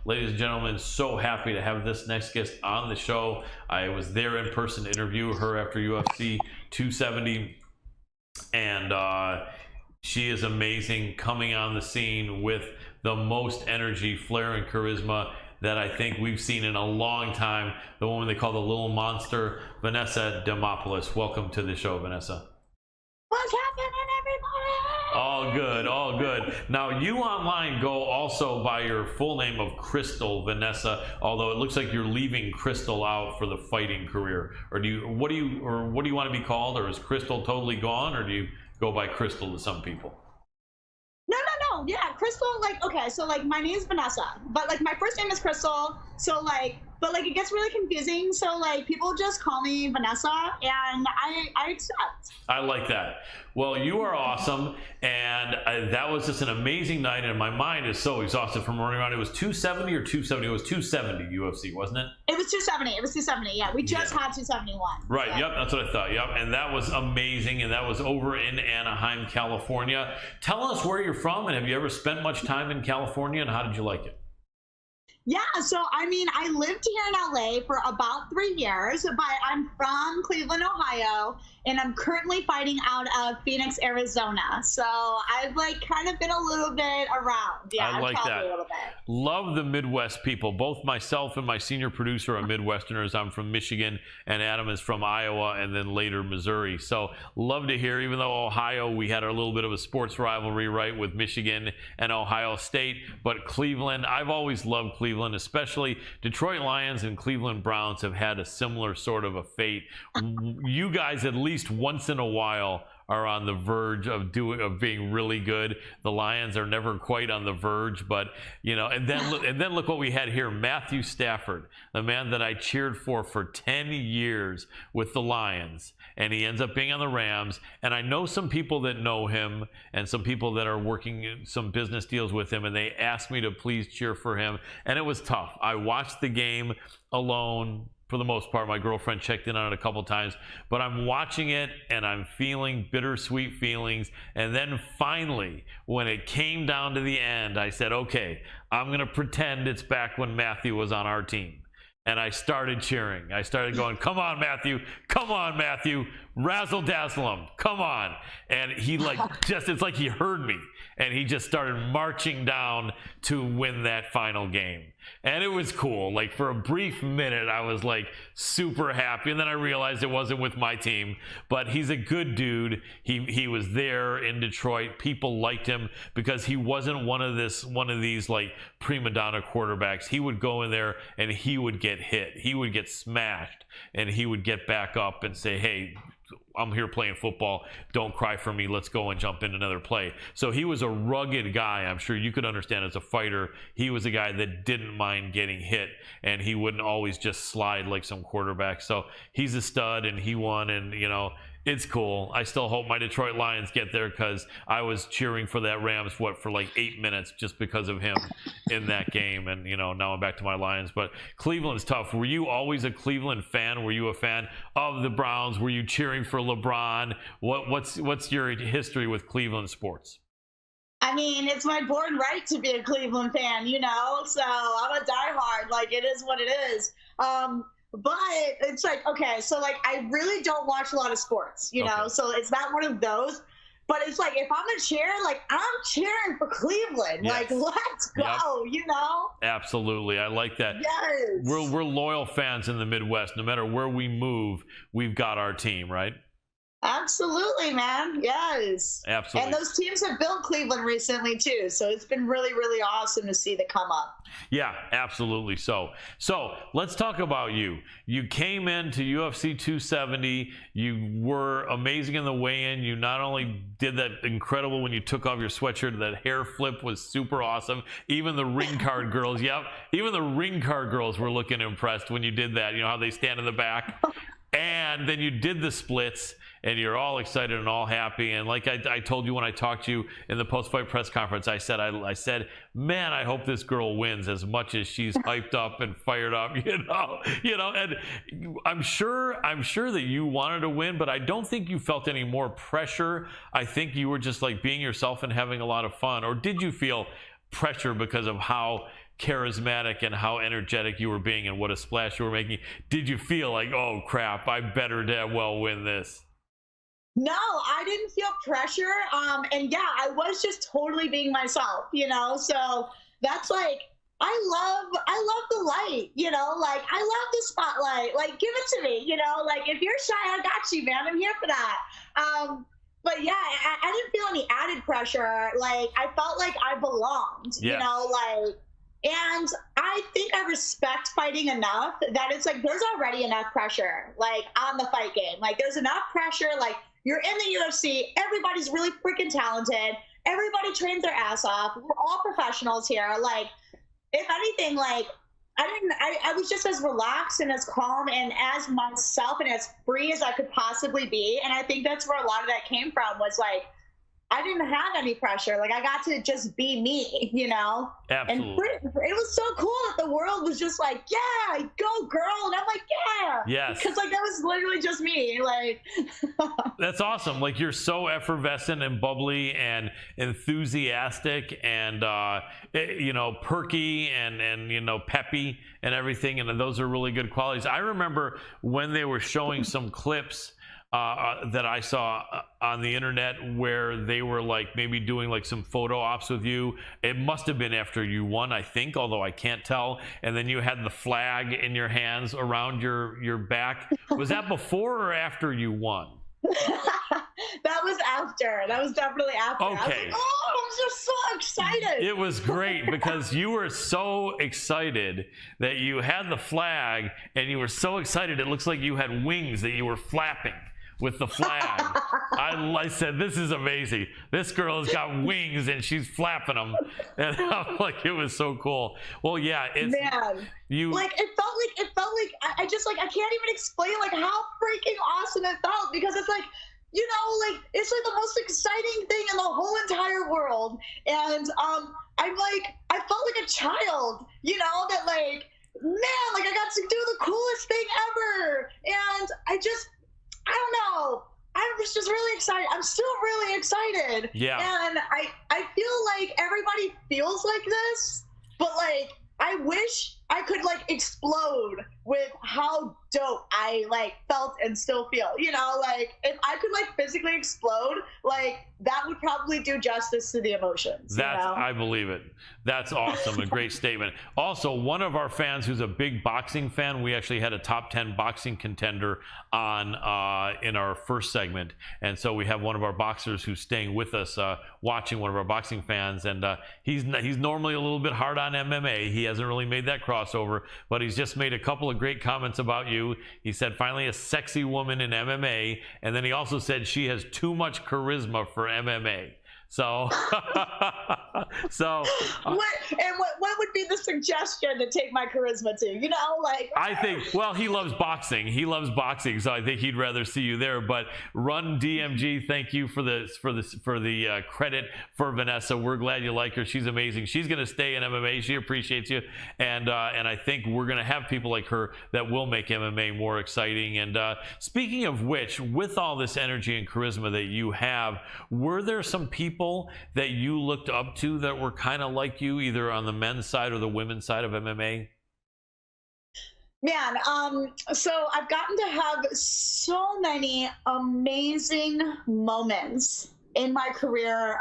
Ladies and gentlemen, so happy to have this next guest on the show. I was there in person to interview her after UFC 270, and she is amazing, coming on the scene with the most energy, flair, and charisma that I think we've seen in a long time. The woman they call the little monster, Vanessa Demopoulos. Welcome to the show, Vanessa. What's happening, everybody? All good, all good. Now, you online go also by your full name of Crystal Vanessa, although it looks like you're leaving Crystal out for the fighting career. Or what do you want to be called? Or is Crystal totally gone, or do you go by Crystal to some people? No. Yeah, Crystal, okay, so, my name is Vanessa, but, my first name is Crystal, so, but, it gets really confusing, so, people just call me Vanessa, and I accept. I like that. Well, you are awesome, and that was just an amazing night, and my mind is so exhausted from running around. It was 270 or 270? It was 270 UFC, wasn't it? It was 270, yeah. We just had 271. Right, so. Yep, that's what I thought, yep. And that was amazing, and that was over in Anaheim, California. Tell us where you're from, and have you ever spent much time in California, and how did you like it? Yeah, so I lived here in LA for about 3 years, but I'm from Cleveland, Ohio, and I'm currently fighting out of Phoenix, Arizona. So I've kind of been a little bit around. Yeah, I like that. A little bit. Love the Midwest people. Both myself and my senior producer are Midwesterners. I'm from Michigan, and Adam is from Iowa, and then later Missouri. So love to hear, even though Ohio, we had a little bit of a sports rivalry, right, with Michigan and Ohio State, but Cleveland, I've always loved Cleveland, especially Detroit Lions and Cleveland Browns have had a similar sort of a fate. You guys, at least once in a while, are on the verge of being really good. The Lions are never quite on the verge, but and then look what we had here. Matthew Stafford, the man that I cheered for 10 years with the Lions, and he ends up being on the Rams. And I know some people that know him and some people that are working some business deals with him, and they asked me to please cheer for him, and it was tough. I watched the game alone. For the most part, my girlfriend checked in on it a couple times, but I'm watching it and I'm feeling bittersweet feelings. And then finally, when it came down to the end, I said, okay, I'm going to pretend it's back when Matthew was on our team. And I started cheering. I started going, come on, Matthew. Come on, Matthew. Razzle dazzle him. Come on. And he it's like he heard me. And he just started marching down to win that final game. And it was cool. For a brief minute, I was super happy. And then I realized it wasn't with my team. But he's a good dude. He was there in Detroit. People liked him because he wasn't one of these prima donna quarterbacks. He would go in there and he would get hit. He would get smashed. And he would get back up and say, hey, I'm here playing football. Don't cry for me. Let's go and jump in another play. So he was a rugged guy. I'm sure you could understand as a fighter. He was a guy that didn't mind getting hit, and he wouldn't always just slide like some quarterbacks. So he's a stud, and he won, and it's cool. I still hope my Detroit Lions get there because I was cheering for that Rams for 8 minutes just because of him in that game. And now I'm back to my Lions. But Cleveland's tough. Were you always a Cleveland fan? Were you a fan of the Browns? Were you cheering for LeBron? What's your history with Cleveland sports? It's my born right to be a Cleveland fan, so I'm a diehard. It is what it is. But it's okay, so I really don't watch a lot of sports, okay. So it's not one of those. But it's if I'm a cheer, I'm cheering for Cleveland. Yes. Let's go, Absolutely. I like that. Yes. We're loyal fans in the Midwest. No matter where we move, we've got our team, right? Absolutely, man. Yes. Absolutely. And those teams have built Cleveland recently, too. So it's been really, really awesome to see the come up. Yeah, absolutely. So let's talk about you. You came into UFC 270. You were amazing in the weigh-in. You not only did that incredible when you took off your sweatshirt, that hair flip was super awesome. Even the ring card girls, even the ring card girls were looking impressed when you did that. How they stand in the back. And then you did the splits, and you're all excited and all happy. And like I told you when I talked to you in the post-fight press conference, I said, man, I hope this girl wins as much as she's hyped up and fired up, And I'm sure that you wanted to win, but I don't think you felt any more pressure. I think you were just being yourself and having a lot of fun. Or did you feel pressure because of how charismatic and how energetic you were being and what a splash you were making, did you feel like, oh crap, I better damn well win this? No, I didn't feel pressure. And yeah, I was just totally being myself, you know? So that's like, I love the light, you know, like I love the spotlight, like give it to me, you know, like if you're shy, I got you, man. I'm here for that. But yeah, I didn't feel any added pressure. Like I felt like I belonged, you know, like, and I think I respect fighting enough that it's like, there's already enough pressure, like on the fight game. Like there's enough pressure, like you're in the UFC, everybody's really freaking talented. Everybody trains their ass off. We're all professionals here. Like, if anything, like I was just as relaxed and as calm and as myself and as free as I could possibly be. And I think that's where a lot of that came from, was like, I didn't have any pressure. Like I got to just be me, you know? Absolutely. And it was so cool that the world was just like, yeah, go girl. And I'm like, yeah. Yes. Because like, that was literally just me. Like, that's awesome. Like you're so effervescent and bubbly and enthusiastic and, you know, perky and, you know, peppy and everything. And those are really good qualities. I remember when they were showing some clips that I saw on the internet where they were like maybe doing like some photo ops with you. It must have been after you won, I think, although I can't tell. And then you had the flag in your hands around your back. Was that before or after you won? That was after. That was definitely after. Okay. I was like, oh, I'm just so excited. It was great because you were so excited that you had the flag and you were so excited it looks like you had wings that you were flapping with the flag. I said, this is amazing. This girl has got wings and she's flapping them. And I'm like, it was so cool. Well, yeah, it's man. Like it felt like I just like I can't even explain like how freaking awesome it felt, because it's like, you know, like it's like the most exciting thing in the whole entire world. And I'm like, I felt like a child, you know, that like, man, like I got to do the coolest thing ever. And I don't know. I was just really excited. I'm still really excited. Yeah. And I feel like everybody feels like this, but like I wish I could like explode with how dope I like felt and still feel, you know, like if I could like physically explode, like that would probably do justice to the emotions. That's, you know? I believe it. That's awesome. A great statement. Also, one of our fans who's a big boxing fan, we actually had a top 10 boxing contender on in our first segment. And so we have one of our boxers who's staying with us, watching, one of our boxing fans. And he's normally a little bit hard on MMA. He hasn't really made that crossover, but he's just made a couple of great comments about you. He said, finally a sexy woman in MMA. And then he also said she has too much charisma for MMA. So, what would be the suggestion to take my charisma to? You know, like I think, well, he loves boxing. He loves boxing, so I think he'd rather see you there. But Run DMG, thank you for the credit for Vanessa. We're glad you like her. She's amazing. She's going to stay in MMA. She appreciates you, and I think we're going to have people like her that will make MMA more exciting. And speaking of which, with all this energy and charisma that you have, were there some people that you looked up to that were kind of like you, either on the men's side or the women's side of MMA? Man, so I've gotten to have so many amazing moments in my career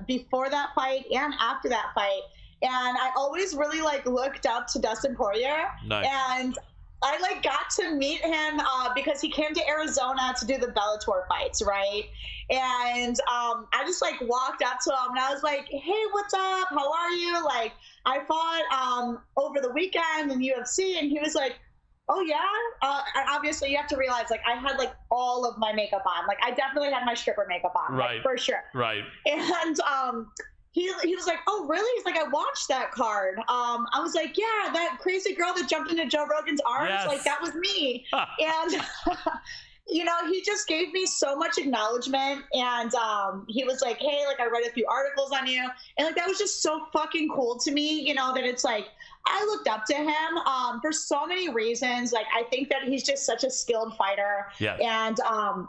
before that fight and after that fight. And I always really like looked up to Dustin Poirier. Nice. And I like got to meet him because he came to Arizona to do the Bellator fights, right? And I just like walked up to him and I was like, hey, what's up? How are you? Like, I fought over the weekend in UFC, and he was like, oh yeah? And obviously you have to realize, like, I had like all of my makeup on. Like, I definitely had my stripper makeup on, right? Like, for sure. Right. And he was like, oh, really? He's like, I watched that card. I was like, yeah, that crazy girl that jumped into Joe Rogan's arms, yes. Like, that was me. And, you know, he just gave me so much acknowledgement. And he was like, hey, like, I read a few articles on you. And, like, that was just so fucking cool to me, you know, that it's like, I looked up to him for so many reasons. Like, I think that he's just such a skilled fighter. Yes. And,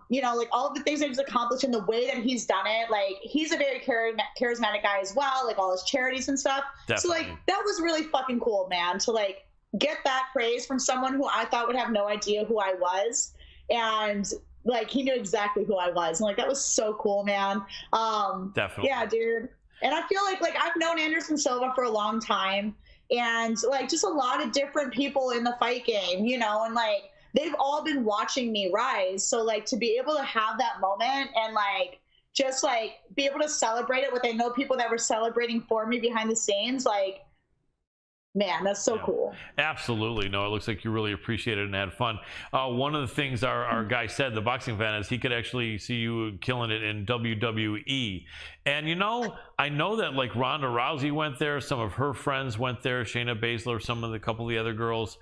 you know, like all of the things that he's accomplished and the way that he's done it, like he's a very charismatic guy as well, like all his charities and stuff. Definitely. So like, that was really fucking cool, man, to like get that praise from someone who I thought would have no idea who I was. And like, he knew exactly who I was. And like, that was so cool, man. Definitely. Yeah, dude. And I feel like I've known Anderson Silva for a long time, and like just a lot of different people in the fight game, you know, and like they've all been watching me rise. So like to be able to have that moment and like just like be able to celebrate it with, I know people that were celebrating for me behind the scenes, like, man, that's so cool. Absolutely. No, it looks like you really appreciated it and had fun. One of the things our guy said, the boxing fan, is he could actually see you killing it in WWE. And, you know, I know that like Ronda Rousey went there. Some of her friends went there. Shayna Baszler, some of the couple of the other girls.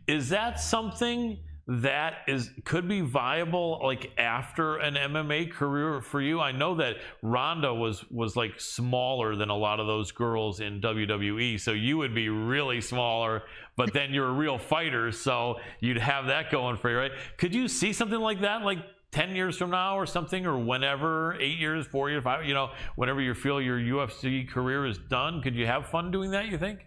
Is that something that could be viable like after an MMA career for you? I know that Ronda was like smaller than a lot of those girls in WWE, so you would be really smaller, but then you're a real fighter, so you'd have that going for you, right? Could you see something like that, like 10 years from now or something, or whenever, 8 years, 4 years, 5, you know, whenever you feel your UFC career is done? Could you have fun doing that, you think?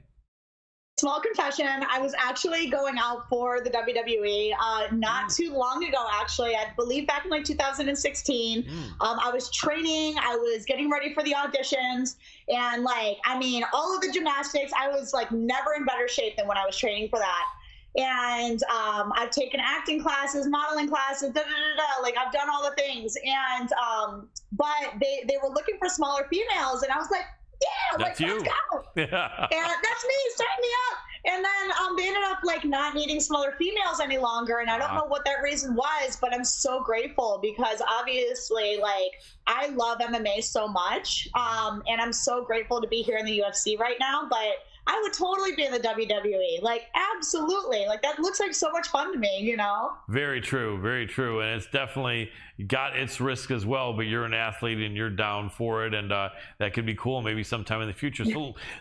Small confession, I was actually going out for the WWE not too long ago, actually. I believe back in like 2016. I was training, I was getting ready for the auditions, and like, I mean, all of the gymnastics, I was like never in better shape than when I was training for that. And I've taken acting classes, modeling classes, like I've done all the things. And but they were looking for smaller females, and I was like, yeah, that's like, you. Let's go. Yeah. And that's me, sign me up. And then they ended up like not needing smaller females any longer. And I don't know what that reason was, but I'm so grateful because obviously like I love MMA so much. And I'm so grateful to be here in the UFC right now, but I would totally be in the WWE. Like, absolutely. Like, that looks like so much fun to me, you know? Very true. Very true. And it's definitely got its risk as well, but you're an athlete and you're down for it. And that could be cool maybe sometime in the future.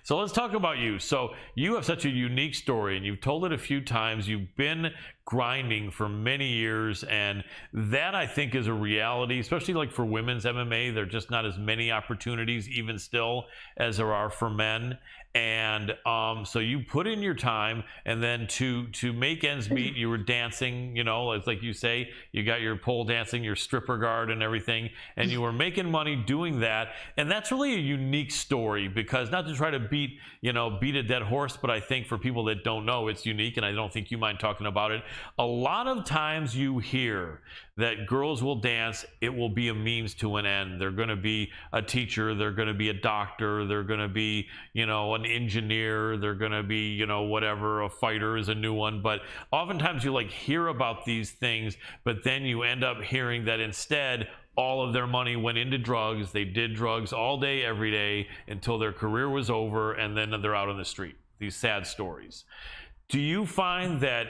So let's talk about you. So you have such a unique story, and you've told it a few times. You've been grinding for many years, and that I think is a reality, especially like for women's MMA. There are just not as many opportunities even still as there are for men. And so you put in your time, and then to make ends meet, you were dancing, you know, it's like you say, you got your pole dancing, your stripper guard and everything, and you were making money doing that. And that's really a unique story, because not to try to beat a dead horse, but I think for people that don't know, it's unique, and I don't think you mind talking about it. A lot of times you hear that girls will dance, it will be a means to an end. They're going to be a teacher, they're going to be a doctor, they're going to be, an engineer, they're going to be, whatever, a fighter is a new one. But oftentimes you like hear about these things, but then you end up hearing that instead all of their money went into drugs. They did drugs all day, every day, until their career was over, and then they're out on the street. These sad stories. Do you find that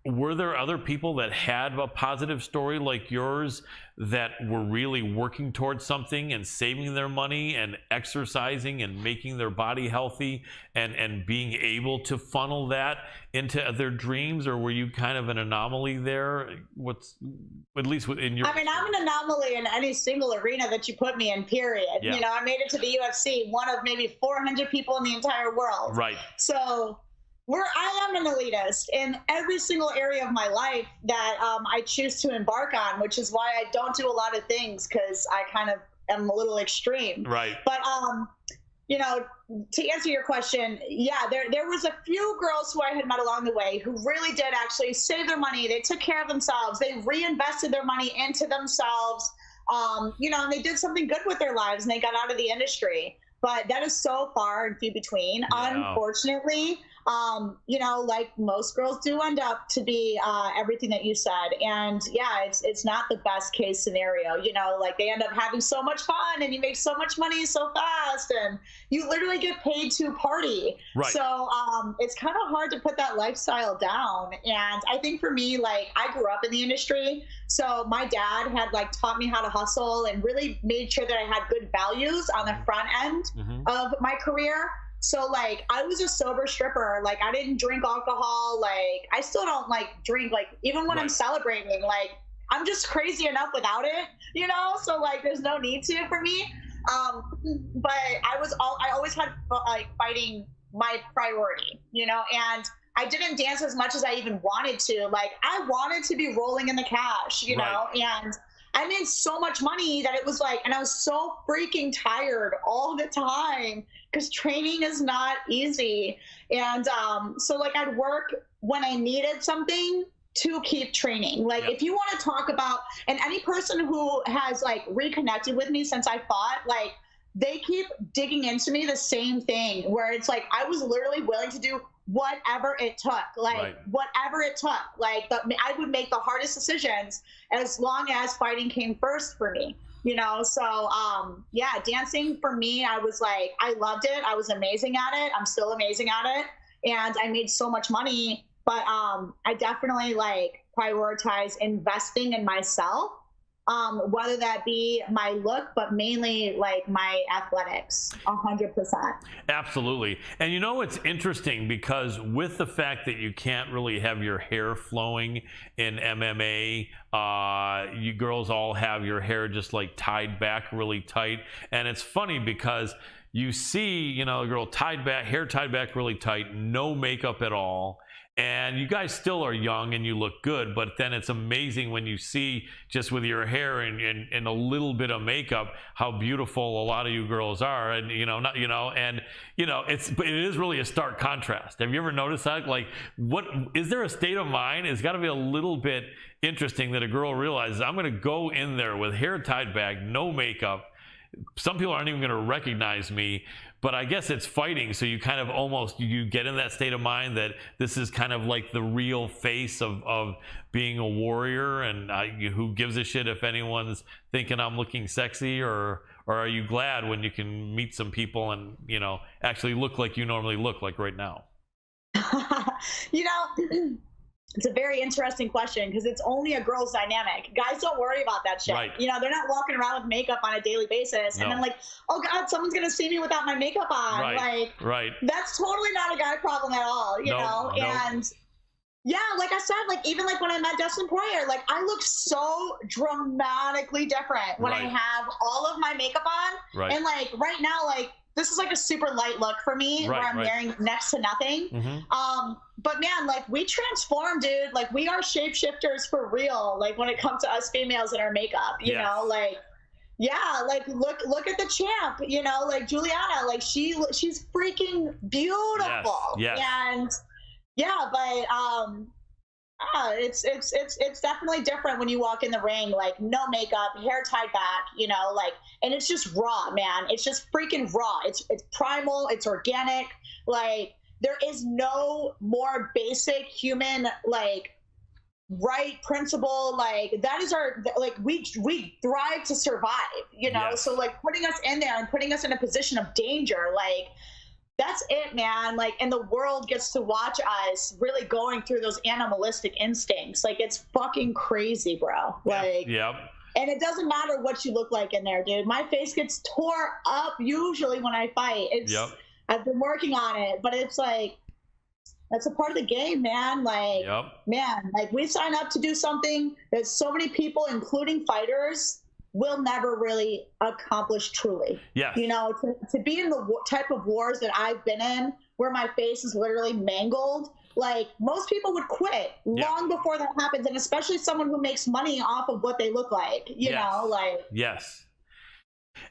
were there other people that had a positive story like yours that were really working towards something and saving their money and exercising and making their body healthy and being able to funnel that into their dreams? Or were you kind of an anomaly there? At least in your... I mean, I'm an anomaly in any single arena that you put me in, period. Yeah. I made it to the UFC, one of maybe 400 people in the entire world. Right. So... I am an elitist in every single area of my life that I choose to embark on, which is why I don't do a lot of things, because I kind of am a little extreme. Right. But, to answer your question, yeah, there was a few girls who I had met along the way who really did actually save their money. They took care of themselves. They reinvested their money into themselves, and they did something good with their lives, and they got out of the industry. But that is so far and few between. Yeah. Unfortunately, like most girls do end up to be everything that you said. And yeah, it's not the best case scenario. Like they end up having so much fun and you make so much money so fast and you literally get paid to party. Right. So it's kind of hard to put that lifestyle down. And I think for me, like I grew up in the industry. So my dad had like taught me how to hustle and really made sure that I had good values on the front end of my career. So like I was a sober stripper. Like I didn't drink alcohol. Like I still don't like drink. Like even when I'm celebrating, like I'm just crazy enough without it, you know? So like there's no need to for me. But I always had like fighting my priority, you know, and I didn't dance as much as I even wanted to. Like I wanted to be rolling in the cash, you know, and I made so much money that it was like, and I was so freaking tired all the time because training is not easy. And so like I'd work when I needed something to keep training. Like if you want to talk about, and any person who has like reconnected with me since I fought, like they keep digging into me the same thing where it's like, I was literally willing to do whatever it took, like whatever it took, like I would make the hardest decisions as long as fighting came first for me, you know? So yeah, dancing for me, I was like, I loved it. I was amazing at it. I'm still amazing at it. And I made so much money, but I definitely like prioritize investing in myself, whether that be my look, but mainly like my athletics, 100%. Absolutely. And you know, it's interesting because with the fact that you can't really have your hair flowing in MMA, you girls all have your hair just like tied back really tight. And it's funny because you see, you know, a girl tied back, hair tied back really tight, no makeup at all. And you guys still are young and you look good, but then it's amazing when you see just with your hair and a little bit of makeup how beautiful a lot of you girls are. And it is really a stark contrast. Have you ever noticed that? Like, what is there a state of mind? It's got to be a little bit interesting that a girl realizes I'm going to go in there with hair tied back, no makeup. Some people aren't even going to recognize me, but I guess it's fighting. So you kind of almost, you get in that state of mind that this is kind of like the real face of being a warrior, and who gives a shit if anyone's thinking I'm looking sexy, or are you glad when you can meet some people and, you know, actually look like you normally look like right now? You know, it's a very interesting question because it's only a girl's dynamic. Guys don't worry about that shit. Right. You know, they're not walking around with makeup on a daily basis. And then like, oh God, someone's going to see me without my makeup on. Like, that's totally not a guy problem at all, you know? And yeah, like I said, like even like when I met Dustin Poirier, like I look so dramatically different when I have all of my makeup on. And like right now, like, this is like a super light look for me where I'm wearing next to nothing. But man, like we transform, dude. Like we are shapeshifters for real. Like when it comes to us females and our makeup, you know, like, yeah, like look at the champ, you know, like Juliana, like she's freaking beautiful. And yeah, but it's definitely different when you walk in the ring, like no makeup, hair tied back, you know, like, and it's just raw, man. It's just freaking raw. It's primal. It's organic. Like there is no more basic human, like right principle. Like that is our, like we thrive to survive, you know? So like putting us in there and putting us in a position of danger, like, that's it, man. Like, and the world gets to watch us really going through those animalistic instincts. Like, it's fucking crazy, bro. Like, and it doesn't matter what you look like in there, dude. My face gets tore up usually when I fight. It's, I've been working on it, but it's like, that's a part of the game, man. Like, man, like we sign up to do something that so many people, including fighters, will never really accomplish truly. You know, to be in the type of wars that I've been in where my face is literally mangled, like most people would quit long before that happens, and especially someone who makes money off of what they look like, you know, like.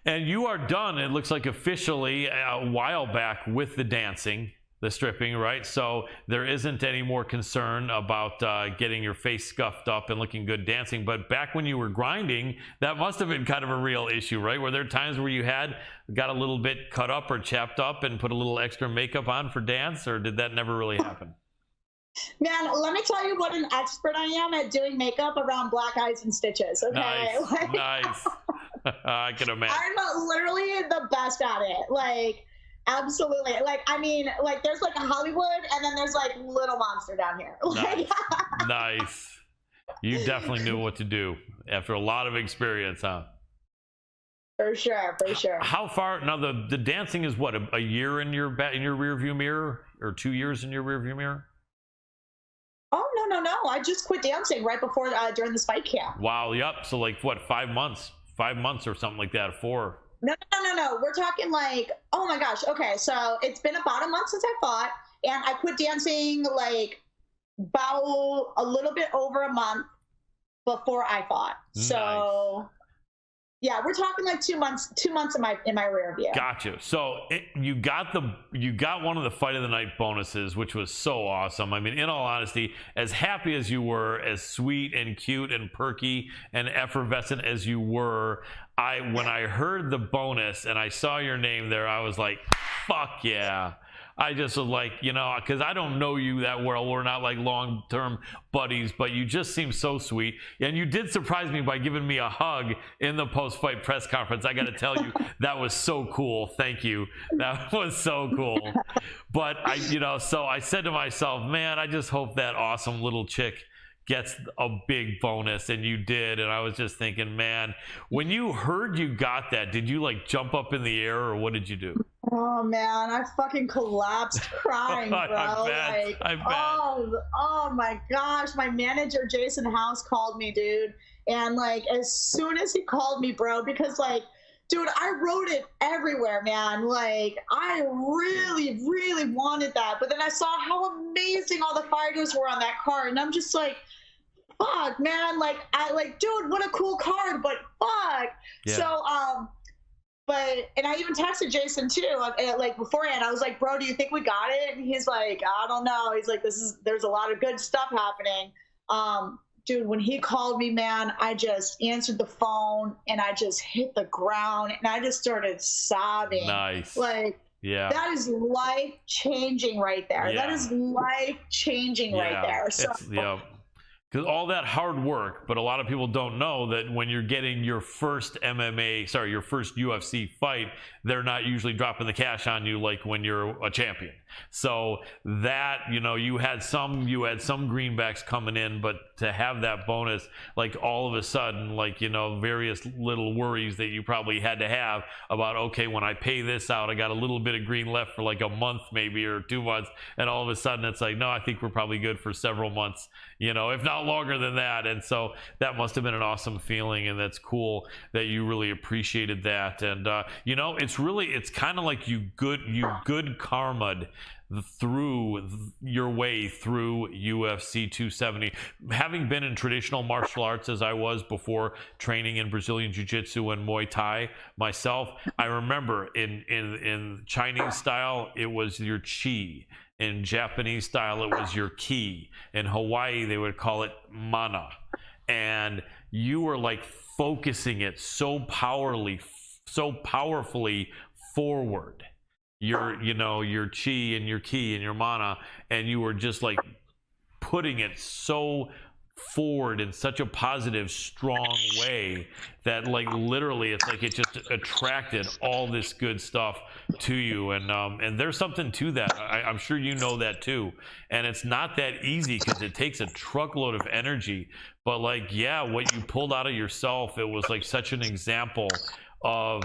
And you are done, it looks like, officially a while back with the dancing, the stripping, right? So there isn't any more concern about getting your face scuffed up and looking good dancing. But back when you were grinding, that must have been kind of a real issue, right? Were there times where you got a little bit cut up or chapped up and put a little extra makeup on for dance, or did that never really happen? Man, let me tell you what an expert I am at doing makeup around black eyes and stitches, okay? Nice. I can imagine. I'm literally the best at it. Like, absolutely. Like, I mean, like there's like a Hollywood and then there's like Little Monster down here. Like, nice. You definitely knew what to do after a lot of experience, huh? For sure, for sure. How far now? The dancing is what, a year in your rear view mirror, or 2 years in your rear view mirror? Oh, no. I just quit dancing right before, during this fight camp. Wow. Yep. So like what, 5 months? 5 months or something like that. 4. No. We're talking like, oh my gosh. Okay, so it's been about a month since I fought, and I quit dancing like about a little bit over a month before I fought. Nice. So yeah, we're talking like 2 months. 2 months in my rear view. Gotcha. So you got one of the fight of the night bonuses, which was so awesome. I mean, in all honesty, as happy as you were, as sweet and cute and perky and effervescent as you were, when I heard the bonus and I saw your name there, I was like, fuck yeah. I just was like, because I don't know you that well. We're not like long-term buddies, but you just seem so sweet. And you did surprise me by giving me a hug in the post-fight press conference. I got to tell you, that was so cool. Thank you. That was so cool. But so I said to myself, man, I just hope that awesome little chick gets a big bonus, and you did. And I was just thinking, man, when you heard you got that, did you like jump up in the air, or what did you do? Oh man, I fucking collapsed crying, bro. I bet. Oh my gosh, my manager Jason House called me, dude, and like as soon as he called me, bro, because like, dude, I wrote it everywhere, man. Like I really, really wanted that, but then I saw how amazing all the fighters were on that card, and I'm just like, fuck, man. Like dude, what a cool card, but fuck. Yeah. So and I even texted Jason too, like beforehand. I was like, bro, do you think we got it? And he's like, I don't know. He's like, there's a lot of good stuff happening. Dude, when he called me, man, I just answered the phone and I just hit the ground and I just started sobbing. Nice. Like, yeah, that is life changing right there. Yeah. That is life changing right there. So because all that hard work, but a lot of people don't know that when you're getting your first your first UFC fight, they're not usually dropping the cash on you like when you're a champion. So that, you had some greenbacks coming in, but to have that bonus, like all of a sudden, like, various little worries that you probably had to have about, okay, when I pay this out, I got a little bit of green left for like a month maybe, or 2 months. And all of a sudden it's like, no, I think we're probably good for several months, if not longer than that. And so that must have been an awesome feeling, and that's cool that you really appreciated that. And it's kind of like you good karma'd through your way through UFC 270. Having been in traditional martial arts as I was before, training in Brazilian Jiu-Jitsu and Muay Thai myself, I remember in Chinese style it was your chi. In Japanese style, it was your ki. In Hawaii, they would call it mana. And you were like focusing it so powerfully forward. Your chi and your ki and your mana, and you were just like putting it so forward in such a positive, strong way that like literally it's like it just attracted all this good stuff to you. And there's something to that. I'm sure you know that too. And it's not that easy because it takes a truckload of energy. But like, yeah, what you pulled out of yourself, it was like such an example of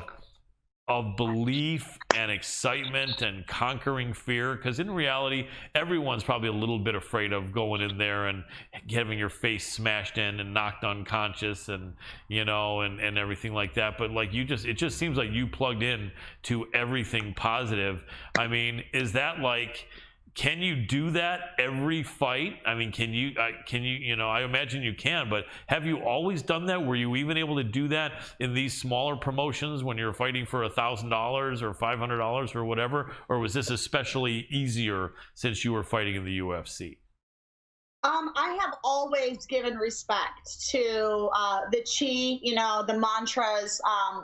belief and excitement and conquering fear, because in reality everyone's probably a little bit afraid of going in there and having your face smashed in and knocked unconscious and and everything like that. But like it just seems like you plugged in to everything positive. I mean, is that like, can you do that every fight? I mean, can you I imagine you can, but have you always done that? Were you even able to do that in these smaller promotions when you're fighting for $1,000 or $500 or whatever? Or was this especially easier since you were fighting in the UFC? I have always given respect to the chi, the mantras,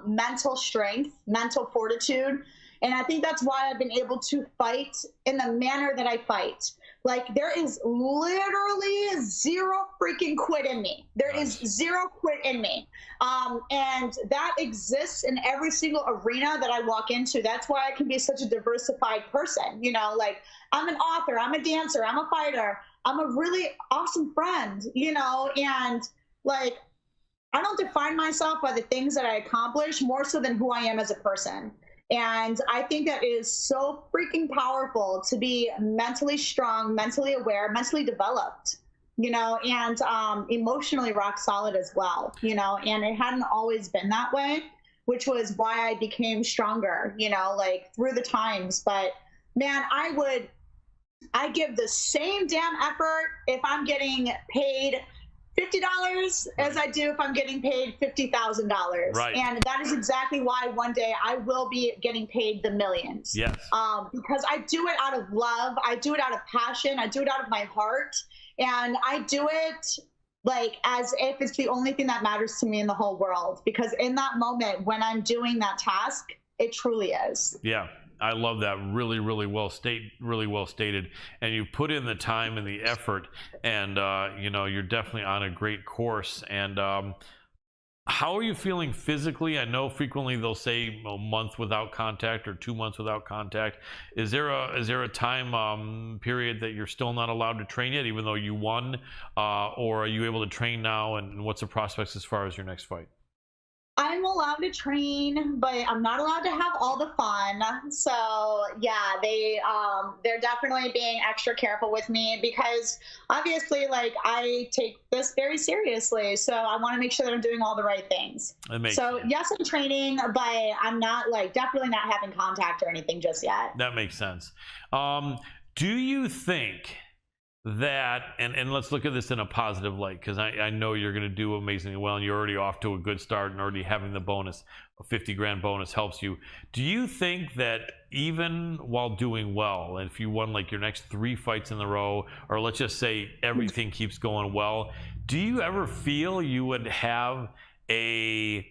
mental strength, mental fortitude. And I think that's why I've been able to fight in the manner that I fight. Like, there is literally zero freaking quit in me. There is zero quit in me. And that exists in every single arena that I walk into. That's why I can be such a diversified person. Like, I'm an author, I'm a dancer, I'm a fighter, I'm a really awesome friend, and like, I don't define myself by the things that I accomplish more so than who I am as a person. And I think that is so freaking powerful to be mentally strong, mentally aware, mentally developed, and emotionally rock solid as well, and it hadn't always been that way, which was why I became stronger, like through the times. But man, I give the same damn effort if I'm getting paid $50 as I do if I'm getting paid $50,000. Right. And that is exactly why one day I will be getting paid the millions. Yes. Because I do it out of love. I do it out of passion. I do it out of my heart. And I do it like as if it's the only thing that matters to me in the whole world. Because in that moment when I'm doing that task, it truly is. Yeah. I love that. Really, really well stated. And you put in the time and the effort, and you're definitely on a great course. And how are you feeling physically? I know frequently they'll say a month without contact or 2 months without contact. Is there a time period that you're still not allowed to train yet, even though you won, or are you able to train now? And what's the prospects as far as your next fight? I'm allowed to train, but I'm not allowed to have all the fun. So yeah, they're definitely being extra careful with me because obviously, like, I take this very seriously. So I want to make sure that I'm doing all the right things. So yes, I'm training, but I'm not definitely not having contact or anything just yet. That makes sense. Do you think that, and let's look at this in a positive light, because I know you're going to do amazingly well, and you're already off to a good start, and already having the bonus, a 50 grand bonus, helps you. Do you think that even while doing well, and if you won like your next 3 fights in a row, or let's just say everything keeps going well, do you ever feel you would have a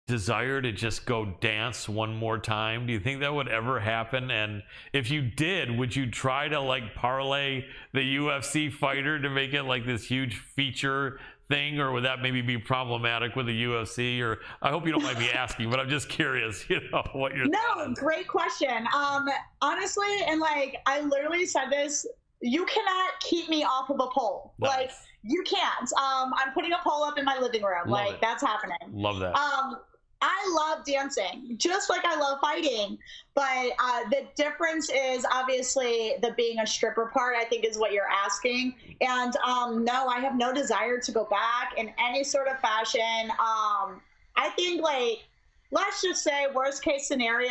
desire to just go dance one more time? Do you think that would ever happen? And if you did, would you try to parlay the UFC fighter to make it like this huge feature thing, or would that maybe be problematic with the UFC? Or I hope you don't mind me asking, but I'm just curious, what your thoughts. No, great question. Honestly, and I literally said this, you cannot keep me off of a pole. Nice. You can't. I'm putting a pole up in my living room. That's happening. Love that. I love dancing, just like I love fighting. But the difference is obviously the being a stripper part, I think, is what you're asking. And no, I have no desire to go back in any sort of fashion. I think, let's just say worst case scenario,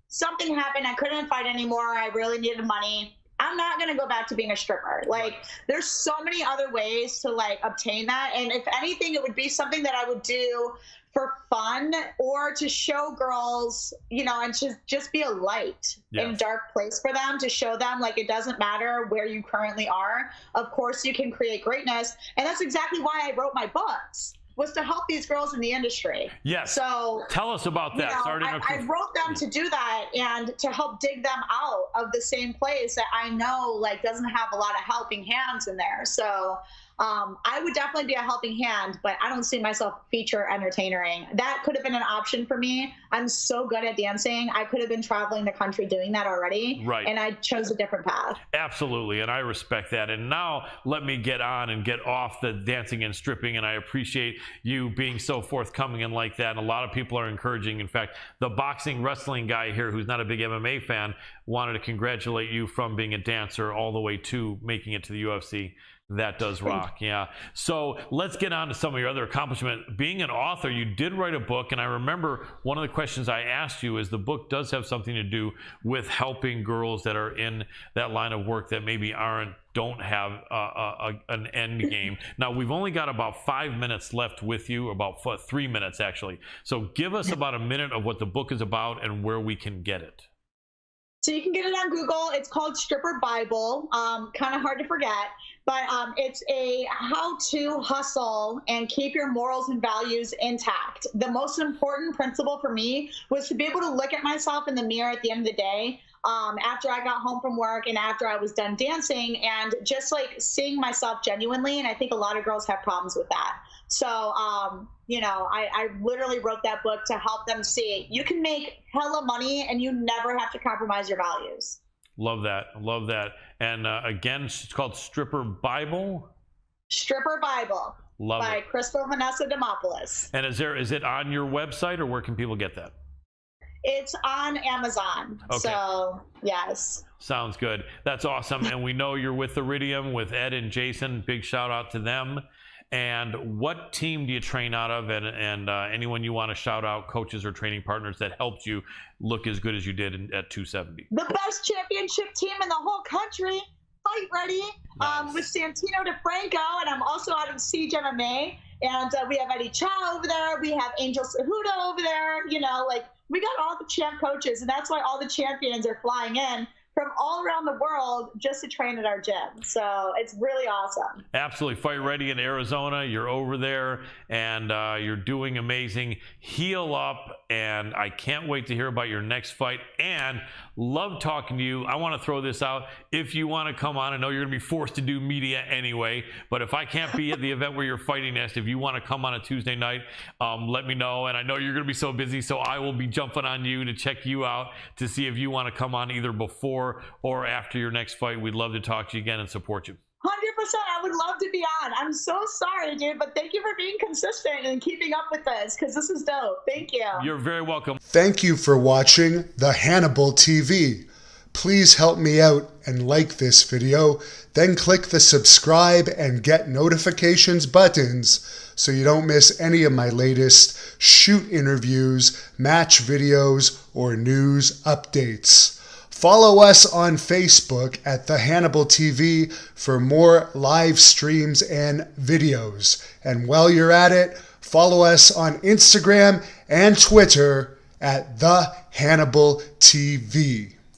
something happened, I couldn't fight anymore, I really needed money. I'm not going to go back to being a stripper. There's so many other ways to obtain that. And if anything, it would be something that I would do for fun, or to show girls, and to just be a light in a dark place for them, to show them it doesn't matter where you currently are. Of course, you can create greatness. And that's exactly why I wrote my books, was to help these girls in the industry. Yes. So tell us about that. I wrote them to do that and to help dig them out of the same place that I know doesn't have a lot of helping hands in there. So I would definitely be a helping hand, but I don't see myself feature entertaining. That could have been an option for me. I'm so good at dancing. I could have been traveling the country doing that already. Right. And I chose a different path. Absolutely. And I respect that. And now let me get on and get off the dancing and stripping. And I appreciate you being so forthcoming and like that. And a lot of people are encouraging. In fact, the boxing wrestling guy here, who's not a big MMA fan, wanted to congratulate you from being a dancer all the way to making it to the UFC. That does rock. Yeah. So let's get on to some of your other accomplishments. Being an author, you did write a book, and I remember one of the questions I asked you is the book does have something to do with helping girls that are in that line of work that maybe don't have an end game. Now, we've only got about 5 minutes left with you, about 3 minutes actually. So give us about a minute of what the book is about and where we can get it. So you can get it on Google. It's called Stripper Bible. Kind of hard to forget, but it's a how to hustle and keep your morals and values intact. The most important principle for me was to be able to look at myself in the mirror at the end of the day, after I got home from work and after I was done dancing, and just seeing myself genuinely. And I think a lot of girls have problems with that. So, I literally wrote that book to help them see you can make hella money and you never have to compromise your values. Love that. Love that. And again, it's called Stripper Bible. Stripper Bible. Love by it. Crystal Vanessa Demopoulos. And is it on your website, or where can people get that? It's on Amazon. Okay. So, yes. Sounds good. That's awesome. And we know you're with Iridium, with Ed and Jason. Big shout out to them. And what team do you train out of? And anyone you want to shout out, coaches or training partners that helped you look as good as you did at 270? The best championship team in the whole country, Fight Ready, Nice. with Santino DeFranco, and I'm also out of Siege MMA. And we have Eddie Chow over there. We have Angel Cejudo over there. You know, like, we got all the champ coaches, and that's why all the champions are flying in from all around the world just to train at our gym. So it's really awesome. Absolutely. Fight Ready in Arizona. You're over there, and you're doing amazing. Heal up, and I can't wait to hear about your next fight, and love talking to you. I want to throw this out. If you want to come on, I know you're going to be forced to do media anyway, but if I can't be at the event where you're fighting next, if you want to come on a Tuesday night, let me know. And I know you're going to be so busy, so I will be jumping on you to check you out to see if you want to come on either before or after your next fight. We'd love to talk to you again and support you. 100%. I would love to be on. I'm so sorry, dude, but thank you for being consistent and keeping up with this, because this is dope. Thank you. You're very welcome. Thank you for watching the Hannibal TV. Please help me out and like this video, then click the subscribe and get notifications buttons so you don't miss any of my latest shoot interviews, match videos, or news updates. Follow us on Facebook at The Hannibal TV for more live streams and videos. And while you're at it, follow us on Instagram and Twitter at The Hannibal TV.